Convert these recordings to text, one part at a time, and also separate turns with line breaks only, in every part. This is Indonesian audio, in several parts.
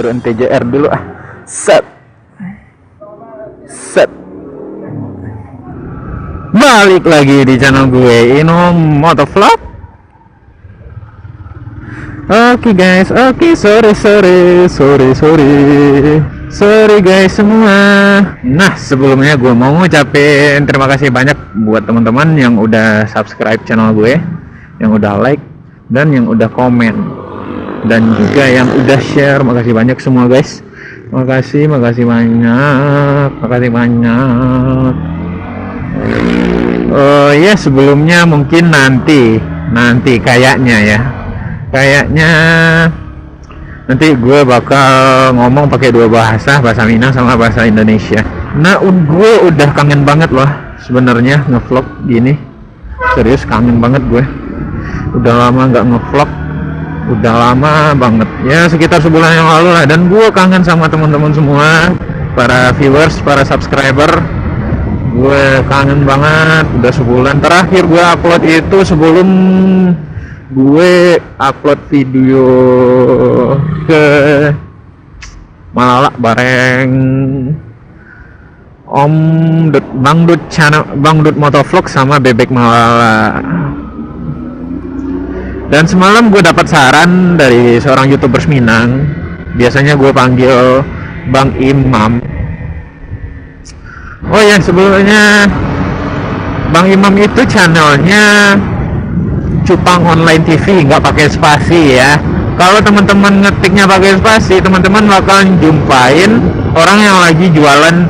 intro NTJR dulu ah. Set. Balik lagi di channel gue Inom Motovlog. Oke guys, sorry guys semua. Nah, sebelumnya gue mau ngucapin terima kasih banyak buat teman-teman yang udah subscribe channel gue, yang udah like, dan yang udah komen, dan juga yang udah share. Makasih banyak semua guys. Makasih banyak. Oh ya, sebelumnya mungkin nanti kayaknya nanti gue bakal ngomong pakai dua bahasa Minang sama bahasa Indonesia. Nah, gue udah kangen banget loh sebenarnya ngevlog gini. Serius kangen banget gue. Udah lama nggak ngevlog, udah lama banget ya, sekitar sebulan yang lalu lah. Dan gue kangen sama teman-teman semua, para viewers, para subscriber. Gue kangen banget. Udah sebulan. Terakhir gue upload itu sebelum gue upload video ke Malala bareng Om Bangdut channel, Bangdut Motovlog sama Bebek Malala. Dan semalam gue dapat saran dari seorang YouTubers Minang. Biasanya gue panggil Bang Imam. Oh ya, sebelumnya Bang Imam itu channelnya Cupang Online TV, nggak pakai spasi ya. Kalau teman-teman ngetiknya pakai spasi, teman-teman bakalan jumpain orang yang lagi jualan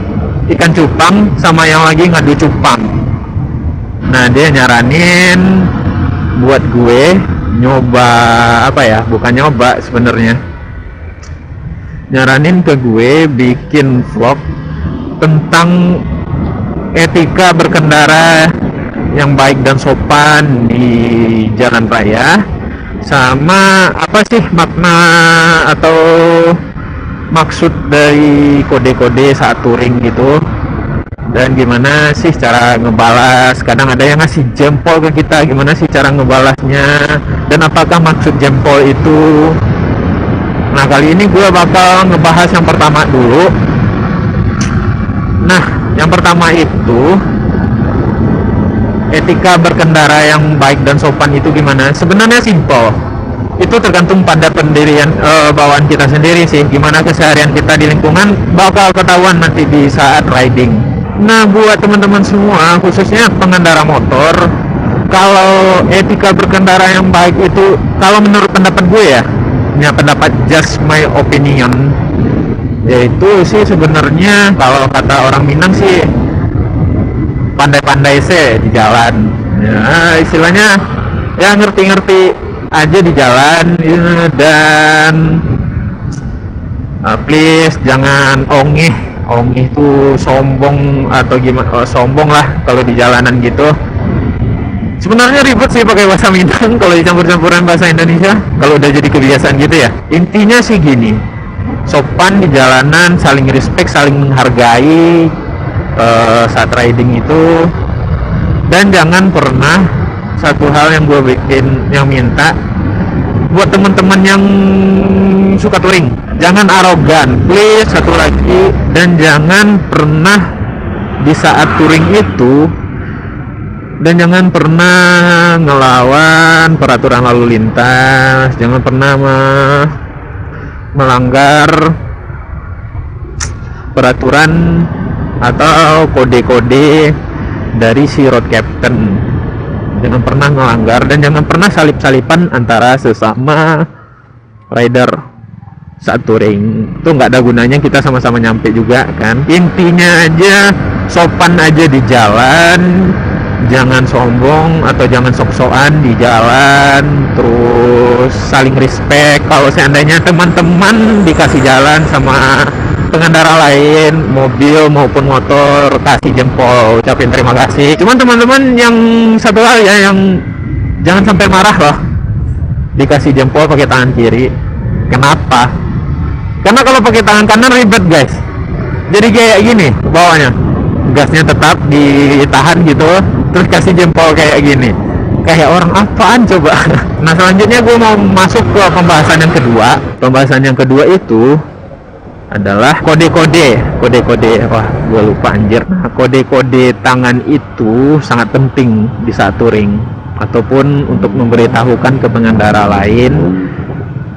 ikan cupang sama yang lagi ngadu cupang. Nah, dia nyaranin buat gue nyoba bukan nyoba sebenarnya, nyaranin ke gue bikin vlog tentang etika berkendara yang baik dan sopan di jalan raya, sama apa sih makna atau maksud dari kode-kode saat touring gitu, dan gimana sih cara ngebalas. Kadang ada yang ngasih jempol ke kita, gimana sih cara ngebalasnya, dan apakah maksud jempol itu. Nah, kali ini gue bakal ngebahas yang pertama dulu. Nah, yang pertama itu etika berkendara yang baik dan sopan itu gimana? Sebenarnya simpel. Itu tergantung pada pendirian bawaan kita sendiri sih. Gimana keseharian kita di lingkungan bakal ketahuan nanti di saat riding. Nah, buat teman-teman semua, khususnya pengendara motor, kalau etika berkendara yang baik itu, kalau menurut pendapat gue ya pendapat just my opinion, yaitu sih sebenarnya kalau kata orang Minang sih pandai-pandai sih di jalan ya, istilahnya ya ngerti-ngerti aja di jalan ya, dan please jangan ongih tuh sombong atau gimana, sombong lah kalau di jalanan gitu. Sebenarnya ribet sih pakai bahasa Minang kalau dicampur-campuran bahasa Indonesia, kalau udah jadi kebiasaan gitu ya. Intinya sih gini, sopan di jalanan, saling respect, saling menghargai saat riding itu. Dan jangan pernah, satu hal yang gue minta buat teman-teman yang suka touring, jangan arogan, please. Satu lagi, dan jangan pernah di saat touring itu, dan jangan pernah ngelawan peraturan lalu lintas, jangan pernah melanggar peraturan atau kode-kode dari si road captain. Jangan pernah melanggar, dan jangan pernah salip-salipan antara sesama rider saat touring. Itu nggak ada gunanya, kita sama-sama nyampe juga kan. Intinya aja sopan aja di jalan, jangan sombong atau jangan sok-sokan di jalan, terus saling respect. Kalau seandainya teman-teman dikasih jalan sama pengendara lain, mobil maupun motor, kasih jempol, ucapin terima kasih. Cuman teman-teman yang satu hal ya, yang jangan sampai marah loh dikasih jempol pakai tangan kiri. Kenapa? Karena kalau pakai tangan kanan ribet guys, jadi kayak gini bawahnya, gasnya tetap ditahan gitu, terus kasih jempol kayak gini, kayak orang apaan coba. Nah, selanjutnya gue mau masuk ke pembahasan yang kedua. Pembahasan yang kedua itu adalah kode-kode. Wah, gue lupa anjir. Nah, kode-kode tangan itu sangat penting di saat touring ataupun untuk memberitahukan ke pengendara lain,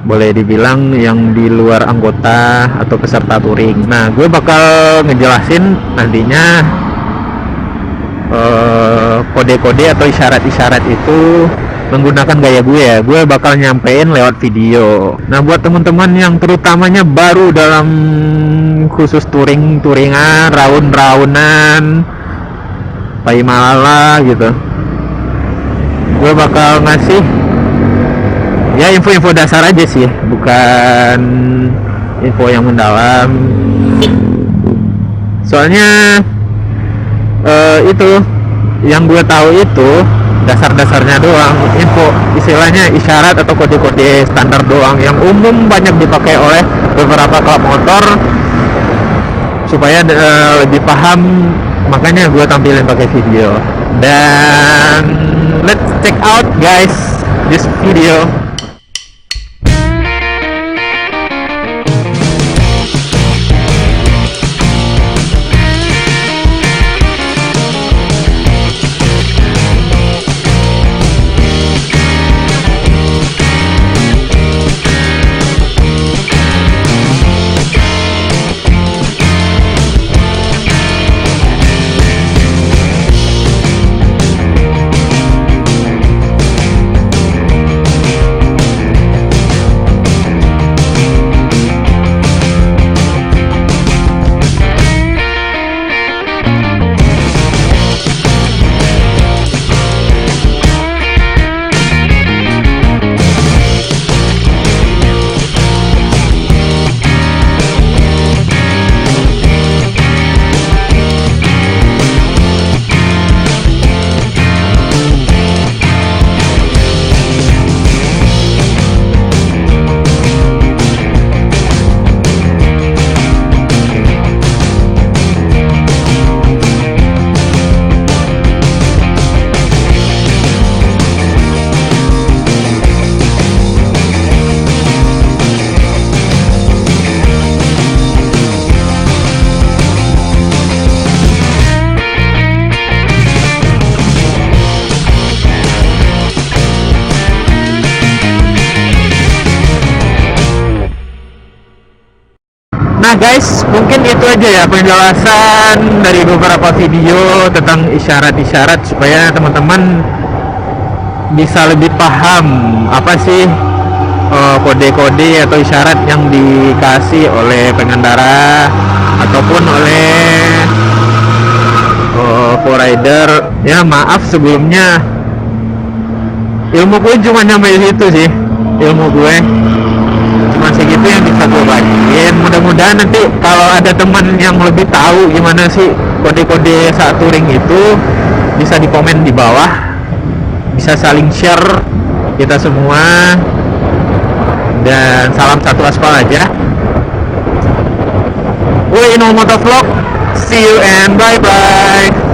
boleh dibilang yang di luar anggota atau peserta touring. Nah, gue bakal ngejelasin nantinya kode-kode atau isyarat-isyarat itu menggunakan gaya gue ya. Gue bakal nyampein lewat video. Nah, buat teman-teman yang terutamanya baru dalam khusus touringan, raunan, pai malala gitu, gue bakal ngasih ya info-info dasar aja sih, bukan info yang mendalam. Soalnya itu yang gue tahu itu dasar-dasarnya doang, info istilahnya isyarat atau kode-kode standar doang yang umum banyak dipakai oleh beberapa klub motor supaya lebih paham. Makanya gue tampilin pakai video. Dan let's check out guys this video. Nah guys, mungkin itu aja ya penjelasan dari beberapa video tentang isyarat-isyarat supaya teman-teman bisa lebih paham apa sih kode-kode atau isyarat yang dikasih oleh pengendara ataupun oleh co-rider. Ya maaf sebelumnya, ilmu gue cuma nyampe situ sih, ilmu gue cuma segitu yang bisa gue bagiin. Mudah-mudahan nanti kalau ada teman yang lebih tahu gimana sih kode-kode saat touring itu, bisa di komen di bawah, bisa saling share kita semua. Dan salam satu aspal aja. Gue Inul Motovlog, see you and bye bye.